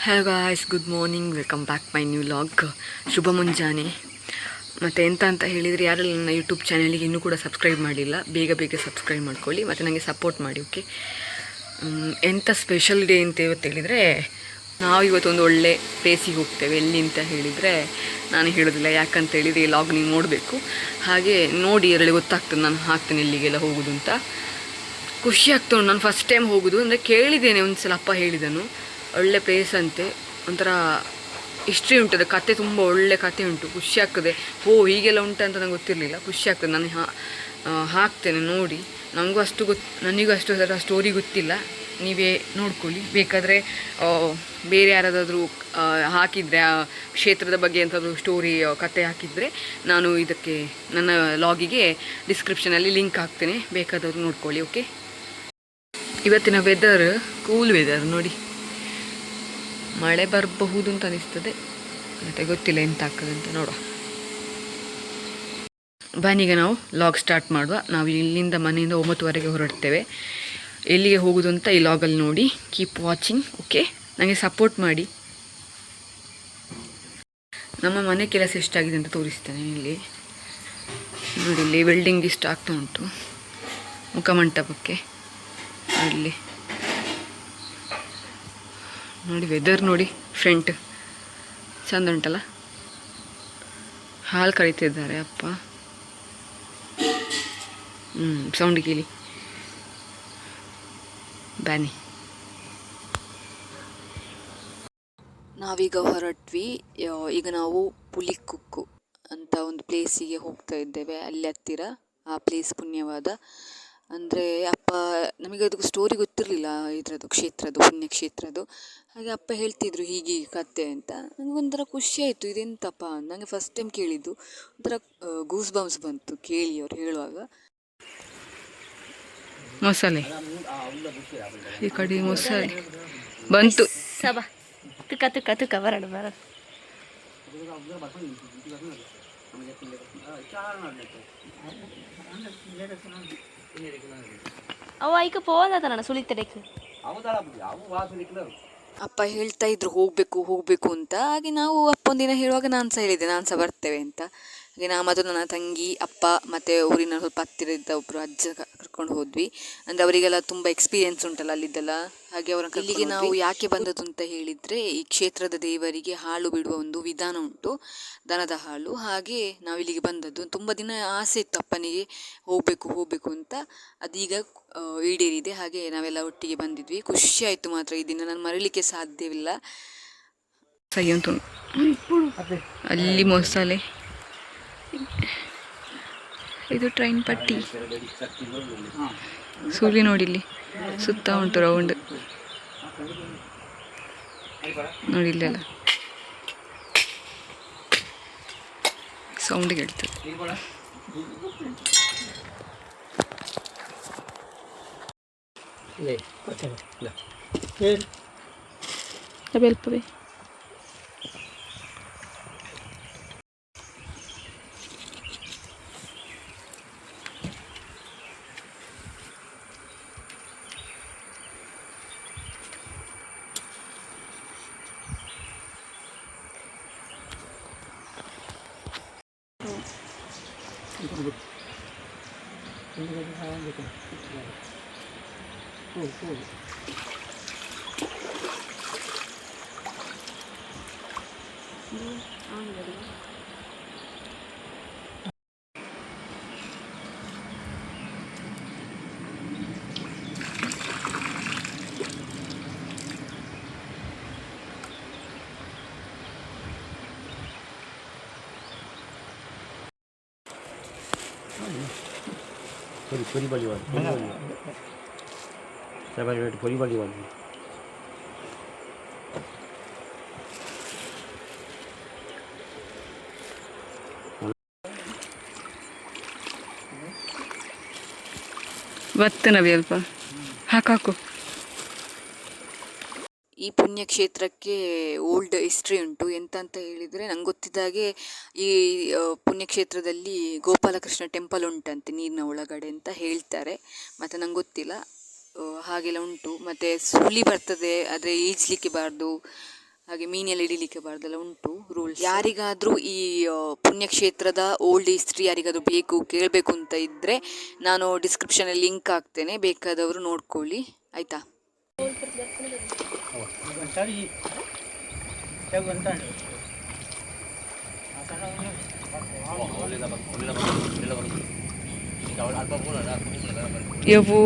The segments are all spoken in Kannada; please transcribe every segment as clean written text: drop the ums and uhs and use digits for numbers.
Hello guys, good morning, welcome back my new log. ಶುಭ ಮುಂಜಾನೆ. ಮತ್ತು ಎಂತ ಅಂತ ಹೇಳಿದರೆ, ಯಾರೆಲ್ಲ ನನ್ನ ಯೂಟ್ಯೂಬ್ ಚಾನಲಿಗೆ ಇನ್ನೂ ಕೂಡ ಸಬ್ಸ್ಕ್ರೈಬ್ ಮಾಡಿಲ್ಲ, ಬೇಗ ಬೇಗ ಸಬ್ಸ್ಕ್ರೈಬ್ ಮಾಡ್ಕೊಳ್ಳಿ ಮತ್ತು ನನಗೆ ಸಪೋರ್ಟ್ ಮಾಡಿ. ಓಕೆ, ಎಂಥ ಸ್ಪೆಷಲ್ ಡೇ ಅಂತ ಇವತ್ತು ಹೇಳಿದರೆ, ನಾವು ಇವತ್ತೊಂದು ಒಳ್ಳೆ ಪ್ಲೇಸಿಗೆ ಹೋಗ್ತೇವೆ. ಎಲ್ಲಿ ಅಂತ ಹೇಳಿದರೆ ನಾನು ಹೇಳೋದಿಲ್ಲ, ಯಾಕಂತ ಹೇಳಿದರೆ ಈ ಲಾಗ್ ನೀವು ನೋಡಬೇಕು. ಹಾಗೆ ನೋಡಿ ಅದರಲ್ಲಿ ಗೊತ್ತಾಗ್ತದೆ ನಾನು ಹಾಕ್ತೇನೆ ಎಲ್ಲಿಗೆಲ್ಲ ಹೋಗೋದು ಅಂತ. ಖುಷಿ ಆಗ್ತದೆ. ನಾನು ಫಸ್ಟ್ ಟೈಮ್ ಹೋಗೋದು ಅಂದರೆ ಕೇಳಿದ್ದೇನೆ, ಒಂದು ಸಲ ಅಪ್ಪ ಹೇಳಿದನು ಒಳ್ಳೆ ಪ್ಲೇಸ್ ಅಂತೆ, ಒಂಥರ ಹಿಸ್ಟ್ರಿ ಉಂಟು, ಕತೆ ತುಂಬ ಒಳ್ಳೆ ಕತೆ ಉಂಟು. ಖುಷಿ ಆಗ್ತದೆ. ಹೀಗೆಲ್ಲ ಉಂಟು ಅಂತ ನಂಗೆ ಗೊತ್ತಿರಲಿಲ್ಲ, ಖುಷಿ ಆಗ್ತದೆ. ನಾನು ಹಾಕ್ತೇನೆ ನೋಡಿ. ನನಗೂ ಅಷ್ಟು ಅದರ ಸ್ಟೋರಿ ಗೊತ್ತಿಲ್ಲ, ನೀವೇ ನೋಡ್ಕೊಳ್ಳಿ. ಬೇಕಾದರೆ ಬೇರೆ ಯಾರಾದರೂ ಹಾಕಿದರೆ ಆ ಕ್ಷೇತ್ರದ ಬಗ್ಗೆ ಎಂಥದ್ದು ಸ್ಟೋರಿ ಕತೆ ಹಾಕಿದರೆ ನಾನು ಇದಕ್ಕೆ ನನ್ನ ಲಾಗಿಗೆ ಡಿಸ್ಕ್ರಿಪ್ಷನಲ್ಲಿ ಲಿಂಕ್ ಹಾಕ್ತೇನೆ, ಬೇಕಾದವರು ನೋಡ್ಕೊಳ್ಳಿ. ಓಕೆ, ಇವತ್ತಿನ ವೆದರ್ ಕೂಲ್ ವೆದರ್ ನೋಡಿ. ಮಳೆ ಬರಬಹುದು ಅಂತ ಅನಿಸ್ತದೆ, ಮತ್ತು ಗೊತ್ತಿಲ್ಲ ಎಂತ ಆಗ್ತದೆ ಅಂತ ನೋಡುವ. ಬನ್ನೀಗ ನಾವು ಲಾಗ್ ಸ್ಟಾರ್ಟ್ ಮಾಡುವ. ನಾವು ಇಲ್ಲಿಂದ ಮನೆಯಿಂದ 9:30 ಹೊರಡ್ತೇವೆ. ಎಲ್ಲಿಗೆ ಹೋಗೋದು ಅಂತ ಈ ಲಾಗಲ್ಲಿ ನೋಡಿ. Keep watching. ಓಕೆ, ನನಗೆ ಸಪೋರ್ಟ್ ಮಾಡಿ. ನಮ್ಮ ಮನೆ ಕೆಲಸ ಎಷ್ಟಾಗಿದೆ ಅಂತ ತೋರಿಸ್ತೇನೆ. ಇಲ್ಲಿ ನೋಡಿ, ಇಲ್ಲಿ ವೆಲ್ಡಿಂಗ್ ಇಷ್ಟ ಆಗ್ತಾ ಉಂಟು ಮುಖಮಂಟಪಕ್ಕೆ. ಇಲ್ಲಿ ನೋಡಿ, ವೆದರ್ ನೋಡಿ, ಫ್ರಂಟ್ ಚಂದ ಉಂಟಲ್ಲ. ಹಾಲು ಕರೀತಿದ್ದಾರೆ ಅಪ್ಪ. ಸೌಂಡ್ ಕೇಳಿ ಬನ್ನಿ. ನಾವೀಗ ಹೊರಟ್ವಿ. ಈಗ ನಾವು ಪುಲಿಕುಕ್ಕು ಅಂತ ಒಂದು ಪ್ಲೇಸಿಗೆ ಹೋಗ್ತಾ ಇದ್ದೇವೆ. ಅಲ್ಲಿ ಹತ್ತಿರ ಆ ಪ್ಲೇಸ್ ಪುಣ್ಯವಾದ, ಅಂದರೆ ಅಪ್ಪ ನಮಗೆ ಅದಕ್ಕೆ ಸ್ಟೋರಿ ಗೊತ್ತಿರಲಿಲ್ಲ, ಇದರದ್ದು ಕ್ಷೇತ್ರದ್ದು, ಪುಣ್ಯಕ್ಷೇತ್ರದ್ದು. ಹಾಗೆ ಅಪ್ಪ ಹೇಳ್ತಿದ್ರು ಹೀಗೆ ಕತೆ ಅಂತ. ನನಗೊಂಥರ ಖುಷಿ ಆಯಿತು, ಇದೆಂತಪ್ಪ ನನಗೆ ಫಸ್ಟ್ ಟೈಮ್ ಕೇಳಿದ್ದು. ಒಂಥರ ಗೂಸ್ ಬಂಪ್ಸ್ ಬಂತು ಕೇಳಿ ಅವ್ರು ಹೇಳುವಾಗ. ಮೊಸಳೆ ಈ ಕಡೆ ಮೊಸಳೆ ಬಂತು. ಸಬ ತುಕ ತುಕ ತುಕ ಬರಡು ಬರಡು ಅವ ಈಗ ಪೋದ ನಾನು ಸುಳಿತಡೆಕ್. ಅಪ್ಪ ಹೇಳ್ತಾ ಇದ್ರು ಹೋಗಬೇಕು ಅಂತ. ಹಾಗೆ ನಾವು ಅಪ್ಪ ಒಂದಿನ ಹೇಳುವಾಗ ನಾನು ಸಹ ಹೇಳಿದ್ದೆ ನಾನು ಸಹ ಬರ್ತೇವೆ ಅಂತ. ಹಾಗೆ ನಾ ಮತ್ತು ನನ್ನ ತಂಗಿ, ಅಪ್ಪ ಮತ್ತು ಊರಿನ ಸ್ವಲ್ಪ ಹತ್ತಿರ ಇದ್ದ ಒಬ್ಬರು ಅಜ್ಜ ಕರ್ಕೊಂಡು ಹೋದ್ವಿ. ಅಂದರೆ ಅವರಿಗೆಲ್ಲ ತುಂಬ ಎಕ್ಸ್ಪೀರಿಯೆನ್ಸ್ ಉಂಟಲ್ಲ ಅಲ್ಲಿದ್ದೆಲ್ಲ. ಹಾಗೆ ಅವರ ಇಲ್ಲಿಗೆ ನಾವು ಯಾಕೆ ಬಂದದ್ದು ಅಂತ ಹೇಳಿದರೆ, ಈ ಕ್ಷೇತ್ರದ ದೇವರಿಗೆ ಹಾಳು ಬಿಡುವ ಒಂದು ವಿಧಾನ ಉಂಟು, ದನದ ಹಾಳು. ಹಾಗೆ ನಾವು ಇಲ್ಲಿಗೆ ಬಂದದ್ದು. ತುಂಬ ದಿನ ಆಸೆ ಇತ್ತು ಅಪ್ಪನಿಗೆ ಹೋಗಬೇಕು ಅಂತ. ಅದೀಗ ಈಡೇರಿದೆ. ಹಾಗೆ ನಾವೆಲ್ಲ ಒಟ್ಟಿಗೆ ಬಂದಿದ್ವಿ. ಖುಷಿ ಆಯಿತು ಮಾತ್ರ. ಈ ದಿನ ನಾನು ಮರೀಲಿಕ್ಕೆ ಸಾಧ್ಯವಿಲ್ಲ. ಸರಿ ಉಂಟು ಅಲ್ಲಿ ಮೊಸಳೆ, ಇದು ಟ್ರೈನ್ ಪಟ್ಟಿ. ಸುಳಿ ನೋಡಿಲ್ಲಿ ಸುತ್ತ ಉಂಟು ರೌಂಡ್ ನೋಡಿ. ಇಲ್ಲೆಲ್ಲ ಸೌಂಡ್ ಕೇಳ್ತದೆ. ಬೆಲ್ಪವೆ పొలిబలి వాళ్ళు ಬತ್ತನವಿ ಅಲ್ಪ ಹಾಕು. ಈ ಪುಣ್ಯಕ್ಷೇತ್ರಕ್ಕೆ ಓಲ್ಡ್ ಹಿಸ್ಟ್ರಿ ಉಂಟು. ಎಂತ ಅಂತ ಹೇಳಿದರೆ, ನಂಗೆ ಗೊತ್ತಿದ್ದಾಗೆ ಈ ಪುಣ್ಯಕ್ಷೇತ್ರದಲ್ಲಿ ಗೋಪಾಲಕೃಷ್ಣ ಟೆಂಪಲ್ ಉಂಟಂತೆ ನೀರಿನ ಒಳಗಡೆ ಅಂತ ಹೇಳ್ತಾರೆ. ಮತ್ತು ನಂಗೆ ಗೊತ್ತಿಲ್ಲ, ಹಾಗೆಲ್ಲ ಉಂಟು. ಮತ್ತು ಸುಳಿ ಬರ್ತದೆ, ಆದರೆ ಈಜಲಿಕ್ಕೆ ಬಾರ್ದು ಹಾಗೆ ಮೀನೆಲ್ಲ ಹಿಡಿಲಿಕ್ಕೆ ಬಾರ್ದೆಲ್ಲ ಉಂಟು ರೂಲ್ಸ್. ಯಾರಿಗಾದರೂ ಈ ಪುಣ್ಯಕ್ಷೇತ್ರದ ಓಲ್ಡ್ ಹಿಸ್ಟ್ರಿ ಯಾರಿಗಾದ್ರೂ ಬೇಕು ಕೇಳಬೇಕು ಅಂತ ಇದ್ದರೆ ನಾನು ಡಿಸ್ಕ್ರಿಪ್ಷನಲ್ಲಿ ಲಿಂಕ್ ಹಾಕ್ತೇನೆ, ಬೇಕಾದವರು ನೋಡ್ಕೊಳ್ಳಿ ಆಯಿತಾ. ಯವ್ವು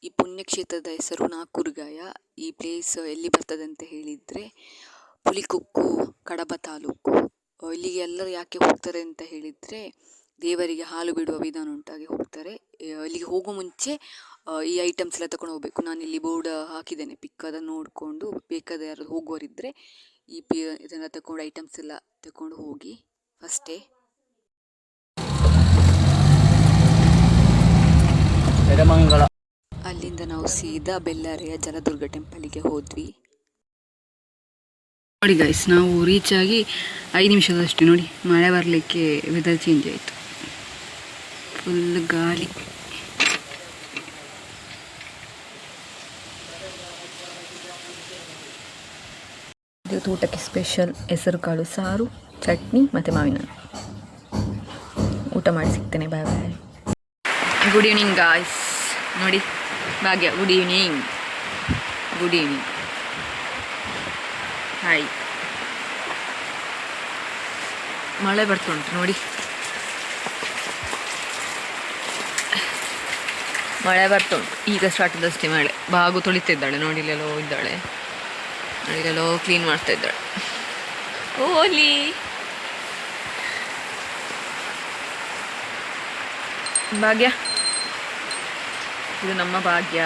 ಈ ಪುಣ್ಯಕ್ಷೇತ್ರದ ಹೆಸರು ನಾಕೂರ್ಗಾಯ. ಈ ಪ್ಲೇಸ್ ಎಲ್ಲಿ ಬರ್ತದೆ ಅಂತ ಹೇಳಿದರೆ ಪುಲಿಕೊಕ್ಕು, ಕಡಬ ತಾಲೂಕು. ಇಲ್ಲಿಗೆ ಎಲ್ಲರೂ ಯಾಕೆ ಹೋಗ್ತಾರೆ ಅಂತ ಹೇಳಿದರೆ ದೇವರಿಗೆ ಹಾಲು ಬಿಡುವ ವಿಧಾನ ಉಂಟಾಗಿ ಹೋಗ್ತಾರೆ. ಇಲ್ಲಿಗೆ ಹೋಗೋ ಮುಂಚೆ ಈ ಐಟಮ್ಸ್ ಎಲ್ಲ ತಗೊಂಡು ಹೋಗಬೇಕು. ನಾನಿಲ್ಲಿ ಬೋರ್ಡ್ ಹಾಕಿದ್ದೇನೆ, ಪಿಕ್ ಅದನ್ನು ನೋಡಿಕೊಂಡು ಬೇಕಾದ ಯಾರು ಹೋಗೋರಿದ್ದರೆ ಈ ಇದನ್ನು ತಗೊಂಡು ಐಟಮ್ಸ್ ಎಲ್ಲ ತಗೊಂಡು ಹೋಗಿ ಫಸ್ಟೇ. ಅಲ್ಲಿಂದ ನಾವು ಸೀದಾ ಬೆಲ್ಲಾರೆಯ ಜಲದುರ್ಗ ಟೆಂಪಲಿಗೆ ಹೋದ್ವಿ. ನೋಡಿ ಗೈಸ್, ನಾವು ರೀಚ್ ಆಗಿ 5 ನಿಮಿಷದಷ್ಟೇ. ನೋಡಿ ಮಳೆ ಬರಲಿಕ್ಕೆ ವೆದರ್ ಚೇಂಜ್ ಆಯಿತು, ಫುಲ್ ಗಾಳಿ. ಇದು ಊಟಕ್ಕೆ ಸ್ಪೆಷಲ್ ಹೆಸರು ಕಾಳು ಸಾರು, ಚಟ್ನಿ ಮತ್ತು ಮಾವಿನ ಊಟ ಮಾಡಿ ಸಿಗ್ತೇನೆ. Bye bye. Good evening guys. ನೋಡಿ Bhagya, good evening. Good evening. Hi. ಮಳೆ ಬರ್ತುಂಟು ನೋಡಿ, ಮಳೆ ಬರ್ತುಂಟು. ಈಗ ಸ್ಟಾರ್ಟ್ ಆದಷ್ಟೇ ಮಳೆ. ಬಾಗು ತೊಳಿತಿದ್ದಾಳೆ ನೋಡಿ, ಇಲ್ಲೆಲ್ಲೋ ಇದ್ದಾಳೆ, ಇಲ್ಲೆಲ್ಲೋ ಕ್ಲೀನ್ ಮಾಡ್ತಾ ಇದ್ದಾಳೆ. ಓಲಿ ಭಾಗ್ಯ, ಇದು ನಮ್ಮ ಭಾಗ್ಯ.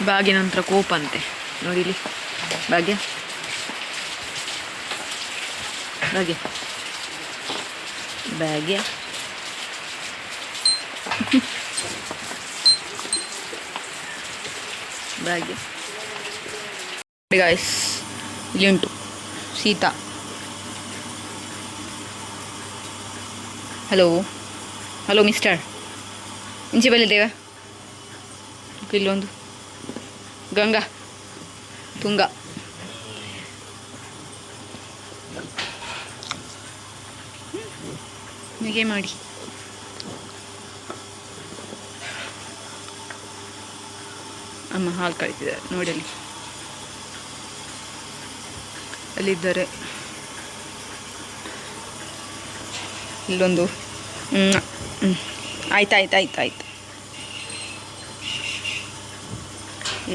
ಭಾಗ್ಯ ನಂತರ ಕೋಪ ಅಂತೆ ನೋಡಿಲಿ. ಭಾಗ್ಯ, ಭಾಗ್ಯ, ಭಾಗ್ಯ. ಭಾಗ್ಯ ಗಾಯ್ಸ್, ಇಲ್ಲಿ ಉಂಟು ಸೀತಾ. ಹಲೋ ಹಲೋ ಮಿಸ್ಟರ್, ಇಂಚೆ ಬಲ್ಲಿದ್ದೇವ? ಇಲ್ಲೊಂದು ಗಂಗಾ, ತುಂಗ. ಹೀಗೆ ಮಾಡಿ. ಅಮ್ಮ ಹಾಲು ಕಳಿಸಿದ್ದಾರೆ ನೋಡಿ, ಅಲ್ಲಿದ್ದಾರೆ. ಇಲ್ಲೊಂದು ಆಯ್ತು.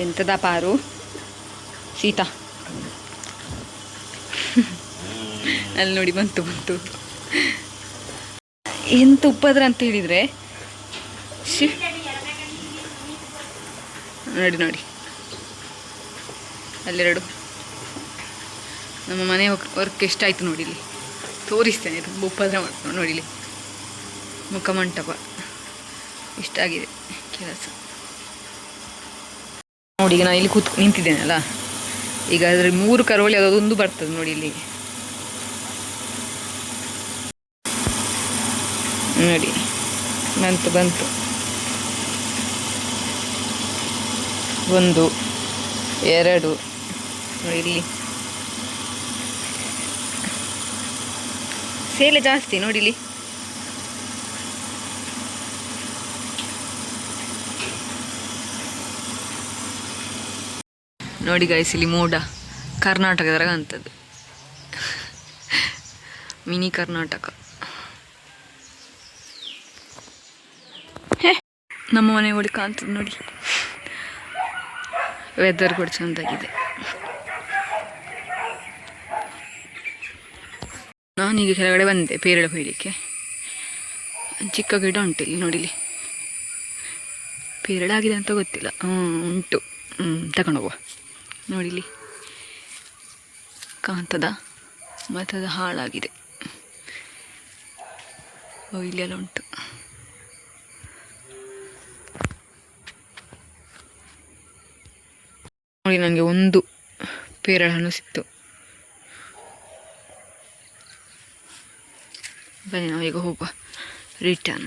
ಎಂತದ ಪಾರು ಸೀತಾ, ಅಲ್ಲಿ ನೋಡಿ ಬಂತು. ಎಂತ ಉಪದ್ರ ಅಂತ ಹೇಳಿದರೆ ನೋಡಿ ಅಲ್ಲೆರಡು. ನಮ್ಮ ಮನೆ ವರ್ಕ್ ಎಷ್ಟಾಯಿತು ನೋಡಿಲಿ, ತೋರಿಸ್ತೇನೆ. ತುಂಬ ಉಪದ್ರ ಮಾಡ್ಕೊಂಡು ನೋಡಿಲಿ. ಮುಖಮಂಟಪ ಇಷ್ಟಾಗಿದೆ ಕೆಲಸ ನೋಡಿ. ಈಗ ನಾನು ಇಲ್ಲಿ ನಿಂತಿದ್ದೇನಲ್ಲ, ಈಗ ಅದ್ರ 3 ಕರೋಳಿ ಅದೊಂದು ಬರ್ತದೆ ನೋಡಿ ಇಲ್ಲಿ ನೋಡಿ. ಬಂತು 1 2 ನೋಡಿ. ಇಲ್ಲಿ ಸೇಲೆ ಜಾಸ್ತಿ ನೋಡಿಲಿ. ನೋಡಿ ಗೈಸ್, ಇಲ್ಲಿ ಮೋಡ ಕರ್ನಾಟಕದಾಗ ಅಂತದ್ದು, ಮಿನಿ ಕರ್ನಾಟಕ. ನಮ್ಮ ಮನೆ ಒಳಗೆ ಕಾಣ್ತದೆ ನೋಡಿ. ವೆದರ್ ಕೂಡ ಚೆಂದಾಗಿದೆ. ನಾನೀಗ ಕೆಳಗಡೆ ಬಂದೆ ಪೇರಳೆ ಹೊಯ್ಲಿಕ್ಕೆ. ಚಿಕ್ಕ ಗಿಡ ಉಂಟು ಇಲ್ಲಿ ನೋಡಿಲಿ. ಪೇರಳಾಗಿದೆ ಅಂತ ಗೊತ್ತಿಲ್ಲ. ಉಂಟು. ತಗೊಂಡೋಗುವ. ನೋಡಿಲಿ ಕಾಂತದ ಮತ್ತು ಅದು ಹಾಳಾಗಿದೆ. ಇಲ್ಲೆಲ್ಲ ಉಂಟು. ನೋಡಿ ನನಗೆ ಒಂದು ಪೇರಳೆ ಹಣ್ಣು ಸಿಕ್ತು. ಬನ್ನಿ ನಾವೀಗ ಹೋಗುವ. ರಿಟರ್ನ್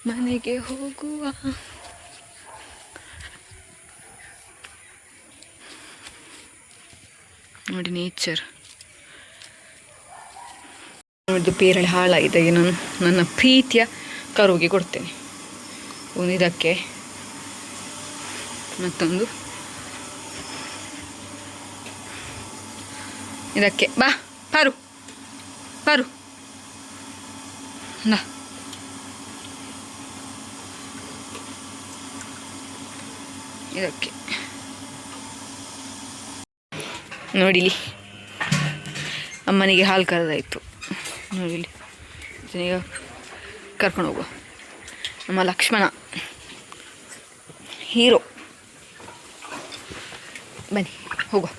ಮನೆಗೆ ಹೋಗುವ. ನೋಡಿ ನೇಚರ್. ನೋಡಿದ್ದು ಪೇರಳೆ ಹಾಳಾಗಿದೆ. ನಾನು ನನ್ನ ಪ್ರೀತಿಯ ಕರುವಿಗೆ ಕೊಡ್ತೇನೆ. ಒಂದು ಇದಕ್ಕೆ, ಮತ್ತೊಂದು ಇದಕ್ಕೆ. ಬಾ ಪಾರು ಪಾರು ನಾ ಇದಕ್ಕೆ. ನೋಡಿಲಿ ಅಮ್ಮನಿಗೆ ಹಾಲು ಕರೆದಾಯಿತು. ನೋಡಿಲಿ ಈಗ ಕರ್ಕೊಂಡು ಹೋಗುವ. ನಮ್ಮ ಲಕ್ಷ್ಮಣ ಹೀರೋ. ಬನ್ನಿ ಹೋಗುವ.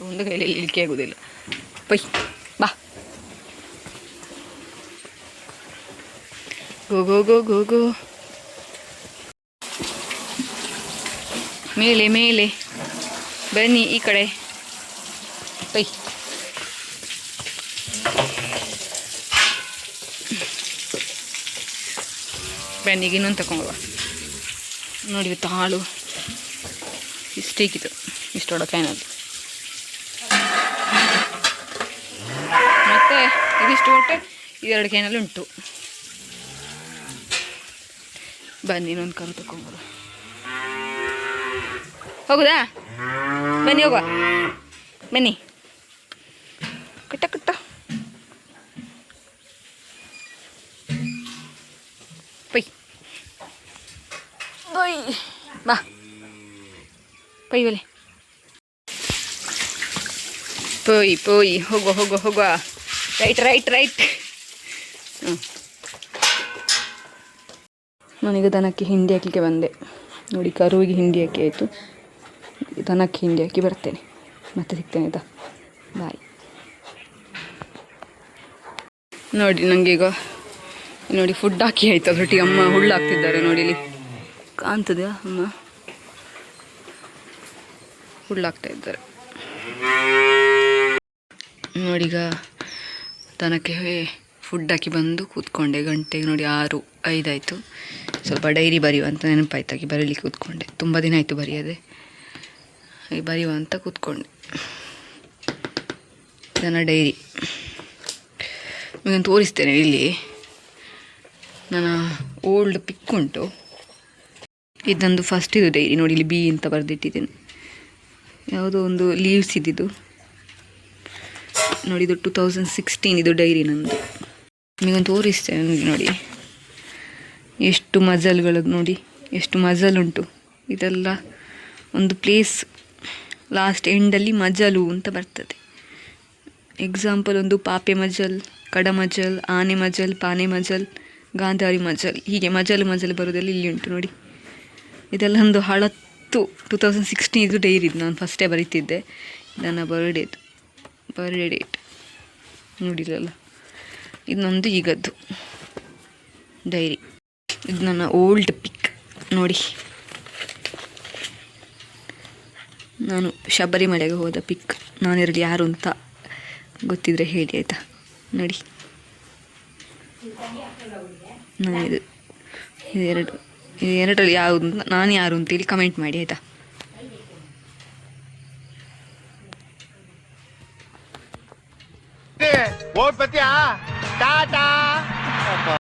ಒಂದು ಕೈಯಲ್ಲಿ ಇಳಿಕೆ ಆಗೋದಿಲ್ಲ. ಪೈ ಬಾ. ಗೋ ಗೋ ಗೋ ಗೋ ಗೋ. ಮೇಲೆ ಮೇಲೆ ಬನ್ನಿ ಈ ಕಡೆ. ಪೈ ಬನ್ನಿಗೆ ಇನ್ನೊಂದು ತಗೊಂಡುವ. ನೋಡಿ ಇವತ್ತು ಹಾಳು ಇಷ್ಟೇಕಿತ್ತು, ಇಷ್ಟೊಡ ಕ್ಯಾನದ್ದು. ಮತ್ತು ಇದಿಷ್ಟು ಹೊಟ್ಟೆ ಇದೆರಡು ಕ್ಯಾನಲ್ಲಿ ಉಂಟು. ಬನ್ನಿ ಇನ್ನೊಂದು ಕರು ತಗೊಂಡು ಹೋಗುದಾ? ಬನ್ನಿ ಹೋಗುವ. ಬನ್ನಿ ಕಟ್ಟ ಕಟ್ಟ. ಪೈ ಬೈ ಬಾ. ಪೈ ಬಲೆ ಪೋಯ್ ಪೋಯ್. ಹೋಗುವ ಹೋಗುವ ಹೋಗುವ. Right right right. ನಾನೀಗ ದನಕ್ಕೆ ಹಿಂಡಿ ಹಾಕಲಿಕ್ಕೆ ಬಂದೆ. ನೋಡಿ ಕರುವಿಗೆ ಹಿಂಡಿ ಹಾಕಿ ಆಯಿತು. ದನಕ್ಕೆ ಹಿಂಡಿ ಹಾಕಿ ಬರ್ತೇನೆ. ಮತ್ತೆ ಸಿಗ್ತೇನೆ ಆಯಿತಾ? ಬಾಯ್. ನೋಡಿ ನನಗೆ ಈಗ ನೋಡಿ ಫುಡ್ ಹಾಕಿ ಆಯಿತು. ಅದರೊಟ್ಟಿಗೆ ಅಮ್ಮ ಹುಳ್ಳು ಹಾಕ್ತಿದ್ದಾರೆ. ನೋಡಿ ಇಲ್ಲಿ ಕಾಣ್ತದೆಯಾ? ಅಮ್ಮ ಹುಳ್ಳು ಹಾಕ್ತಾ ಇದ್ದಾರೆ. ನೋಡೀಗ ದನಕ್ಕೆ ಫುಡ್ ಹಾಕಿ ಬಂದು ಕೂತ್ಕೊಂಡೆ. ಗಂಟೆಗೆ ನೋಡಿ 6:05 ಆಯಿತು. ಸ್ವಲ್ಪ ಡೈರಿ ಬರೆಯುವ ಅಂತ ನೆನಪಾಯ್ತಾಗಿ ಬರೀಲಿಕ್ಕೆ ಕೂತ್ಕೊಂಡೆ. ತುಂಬ ದಿನ ಆಯಿತು ಬರೆಯದೆ. ಬರೆಯುವ ಅಂತ ಕೂತ್ಕೊಂಡೆ. ನನ್ನ ಡೈರಿ ನಿಮಗೆ ತೋರಿಸ್ತೇನೆ. ಇಲ್ಲಿ ನನ್ನ ಓಲ್ಡ್ ಪಿಕ್ ಉಂಟು. ಇದೊಂದು ಫಸ್ಟ್ ಇದು ಡೈರಿ. ನೋಡಿ ಇಲ್ಲಿ ಬಿ ಅಂತ ಬರೆದಿಟ್ಟಿದ್ದೇನೆ. ಯಾವುದೋ ಒಂದು ಲೀವ್ಸ್ ಇದ್ದಿದ್ದು. ನೋಡಿ ಇದು 2016 ಇದು ಡೈರಿ ನಂದು. ನಿಮಗೊಂದು ತೋರಿಸ್ತೇನೆ. ನೋಡಿ ಎಷ್ಟು ಮಜಲ್ಗಳು, ನೋಡಿ ಎಷ್ಟು ಮಜಲ್ ಉಂಟು. ಇದೆಲ್ಲ ಒಂದು ಪ್ಲೇಸ್ ಲಾಸ್ಟ್ ಎಂಡಲ್ಲಿ ಮಜಲು ಅಂತ ಬರ್ತದೆ. ಎಕ್ಸಾಂಪಲ್ ಒಂದು ಪಾಪೆ ಮಜಲ್, ಕಡ ಮಜಲ್, ಆನೆ ಮಜಲ್, ಪಾನೆ ಮಜಲ್, ಗಾಂಧಾರಿ ಮಜಲ್, ಹೀಗೆ ಮಜಲು ಮಜಲು ಬರೋದೆಲ್ಲ ಇಲ್ಲಿ ಉಂಟು. ನೋಡಿ ಇದೆಲ್ಲ ಒಂದು ಹಳತ್ತು 2016 ಇದು ಡೈರಿ. ಇದು ನಾನು ಫಸ್ಟೇ ಬರೀತಿದ್ದೆ. ನನ್ನ ಬರ್ಡೇ ಡೇಟ್ ನೋಡಿರಲ್ಲ. ಇದನ್ನೊಂದು ಈಗದ್ದು ಡೈರಿ. ಇದು ನನ್ನ ಓಲ್ಡ್ ಪಿಕ್. ನೋಡಿ ನಾನು ಶಬರಿಮಲೆಗೆ ಹೋದ ಪಿಕ್. ನಾನಿರಲಿ ಯಾರು ಅಂತ ಗೊತ್ತಿದ್ರೆ ಹೇಳಿ ಆಯಿತಾ? ನೋಡಿ ನಾನಿದು ಎರಡರಲ್ಲಿ ಯಾವುದು ನಾನು ಯಾರು ಅಂತೇಳಿ ಕಮೆಂಟ್ ಮಾಡಿ ಆಯಿತಾ? ಓಟ್ ಬತ್ತೀಯಾ? ಟಾಟಾ.